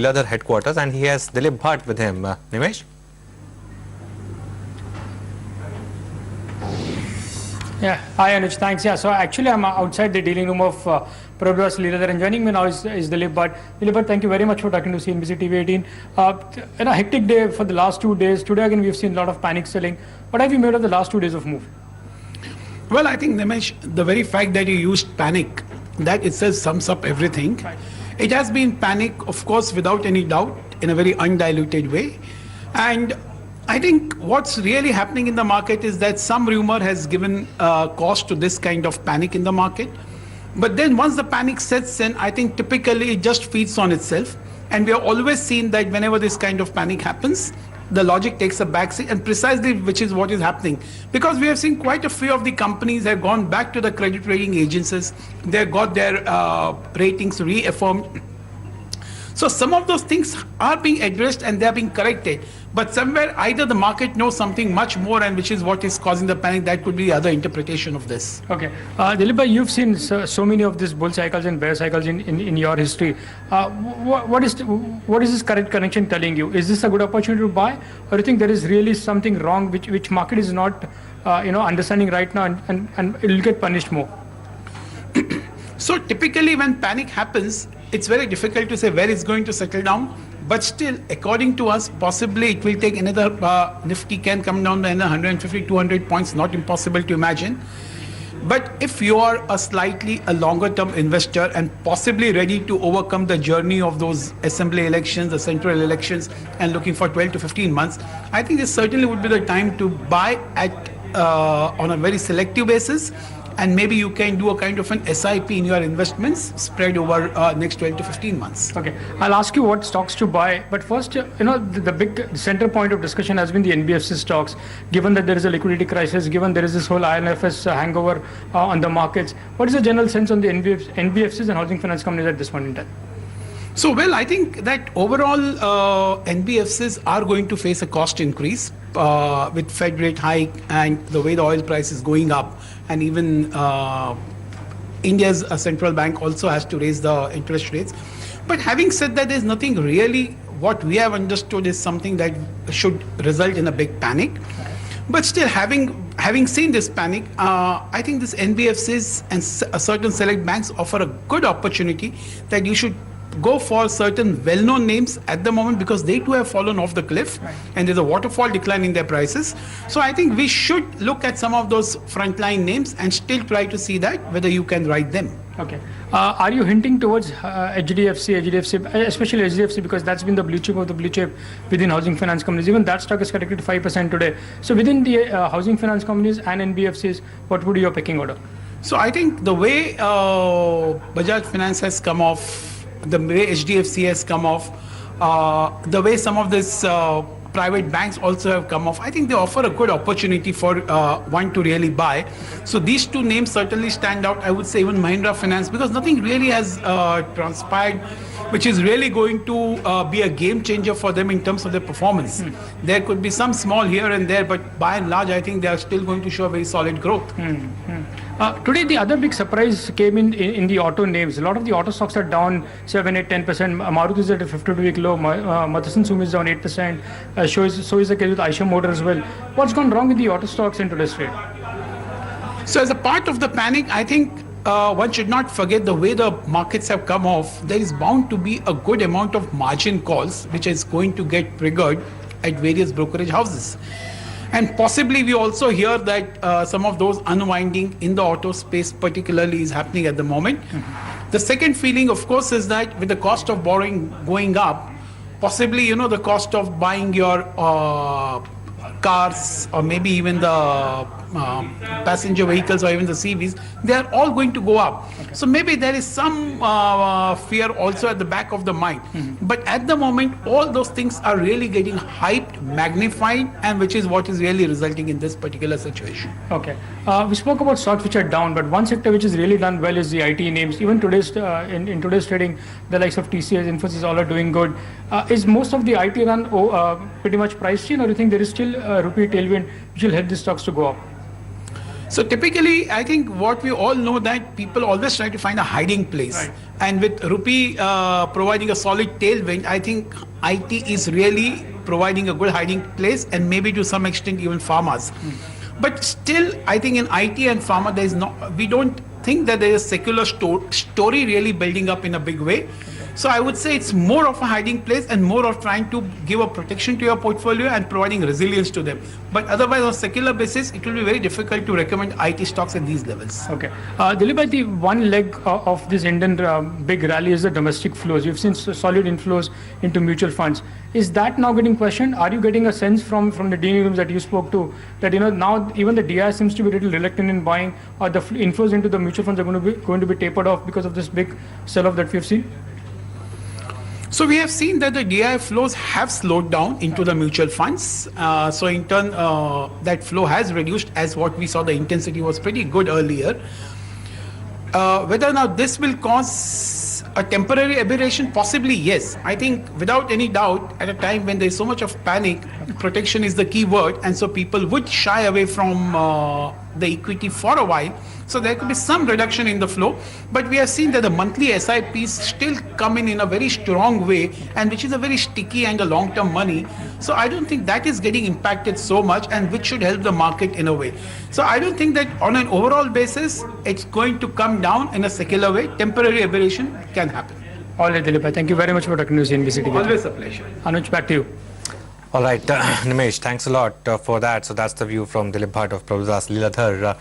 Lilladher headquarters, and he has Dilip Bhatt with him. Nimesh? Yeah, hi Anuj, thanks. Yeah, so actually I'm outside the dealing room of Prabhudas Lilladher, and joining me now is Dilip Bhatt. Dilip Bhatt, thank you very much for talking to CNBC TV18. In a hectic day for the last 2 days, today again we've seen a lot of panic selling. What have you made of the last 2 days of move? Well, I think, Nimesh, the very fact that you used panic, that itself sums up everything. Right. It has been panic, of course, without any doubt, in a very undiluted way. And I think what's really happening in the market is that some rumor has given cause to this kind of panic in the market. But then once the panic sets in, I think typically it just feeds on itself. And we have always seen that whenever this kind of panic happens, the logic takes a backseat, and precisely which is what is happening. Because we have seen quite a few of the companies have gone back to the credit rating agencies. They've got their ratings reaffirmed. So some of those things are being addressed and they're being corrected. But somewhere either the market knows something much more, and which is what is causing the panic. That could be the other interpretation of this. Okay. Dilip Bhai, you've seen so many of these bull cycles and bear cycles in your history. What is this current connection telling you? Is this a good opportunity to buy, or do you think there is really something wrong which market is not understanding right now, and it will get punished more? So typically when panic happens, it's very difficult to say where it's going to settle down. But still, according to us, possibly it will take another, Nifty can come down by another 150, 200 points, not impossible to imagine. But if you are a longer term investor and possibly ready to overcome the journey of those assembly elections, the central elections, and looking for 12 to 15 months, I think this certainly would be the time to buy at on a very selective basis. And maybe you can do a kind of an SIP in your investments spread over next 12 to 15 months. Okay, I'll ask you what stocks to buy. But first, the big center point of discussion has been the NBFC stocks. Given that there is a liquidity crisis, given there is this whole INFS hangover on the markets, what is the general sense on the NBFCs and housing finance companies at this point in time? So, well, I think that overall NBFCs are going to face a cost increase with Fed rate hike and the way the oil price is going up. And even India's central bank also has to raise the interest rates. But having said that, there's nothing really what we have understood is something that should result in a big panic. But still, having seen this panic, I think this NBFCs and certain select banks offer a good opportunity that you should go for certain well-known names at the moment, because they too have fallen off the cliff, right, and there's a waterfall decline in their prices. So I think we should look at some of those frontline names and still try to see that whether you can ride them. Okay. Are you hinting towards HDFC, especially HDFC, because that's been the blue chip of the blue chip within housing finance companies? Even that stock is corrected 5% today. So within the housing finance companies and NBFCs, what would be your pecking order? So I think the way Bajaj Finance has come off, the way HDFC has come off, the way some of these private banks also have come off, I think they offer a good opportunity for one to really buy. So these two names certainly stand out. I would say even Mahindra Finance, because nothing really has transpired which is really going to be a game changer for them in terms of their performance. There could be some small here and there, but by and large, I think they are still going to show a very solid growth. Today, the other big surprise came in the auto names. A lot of the auto stocks are down 7, 8, 10%. Maruti is at a 52-week low. Motherson Sumi is down 8%. So is the case with Eicher Motor as well. What's gone wrong with the auto stocks in today's trade? So as a part of the panic, I think one should not forget the way the markets have come off. There is bound to be a good amount of margin calls which is going to get triggered at various brokerage houses. And possibly we also hear that some of those unwinding in the auto space particularly is happening at the moment. The second feeling, of course, is that with the cost of borrowing going up, possibly, the cost of buying your cars or maybe even the passenger vehicles or even the CVs, they are all going to go up. Okay. So maybe there is some fear also at the back of the mind. But at the moment, all those things are really getting hyped, magnified, and which is what is really resulting in this particular situation. Okay. We spoke about stocks which are down, but one sector which has really done well is the IT names. Even today's in today's trading, the likes of TCS, Infosys, all are doing good. Is most of the IT run pretty much priced in, or do you think there is still a rupee tailwind which will help these stocks to go up? So typically, I think what we all know that people always try to find a hiding place. Right. And with rupee providing a solid tailwind, I think IT is really providing a good hiding place, and maybe to some extent even pharmas. But still, I think in IT and pharma, there is we don't think that there is a secular story really building up in a big way. So I would say it's more of a hiding place and more of trying to give a protection to your portfolio and providing resilience to them. But otherwise, on a secular basis, it will be very difficult to recommend IT stocks at these levels. Okay. Dilip, the one leg of this Indian big rally is the domestic flows. You've seen solid inflows into mutual funds. Is that now getting questioned? Are you getting a sense from the dealing rooms that you spoke to that now even the DI seems to be a little reluctant in buying, or the inflows into the mutual funds are going to be tapered off because of this big sell-off that we've seen? So we have seen that the DI flows have slowed down into the mutual funds. So in turn, that flow has reduced, as what we saw the intensity was pretty good earlier. Whether now this will cause a temporary aberration, possibly yes. I think without any doubt, at a time when there is so much of panic, protection is the key word, and so people would shy away from the equity for a while. So there could be some reduction in the flow, but we have seen that the monthly SIPs still come in a very strong way, and which is a very sticky and a long-term money. So I don't think that is getting impacted so much, and which should help the market in a way. So I don't think that on an overall basis, it's going to come down in a secular way. Temporary aberration can happen. All right, Dilip, thank you very much for talking to CNBC TV. Always a pleasure. Anuj, back to you. All right, Nimesh, thanks a lot for that. So that's the view from Dilip Bhatt of Prabhudas Lilladher.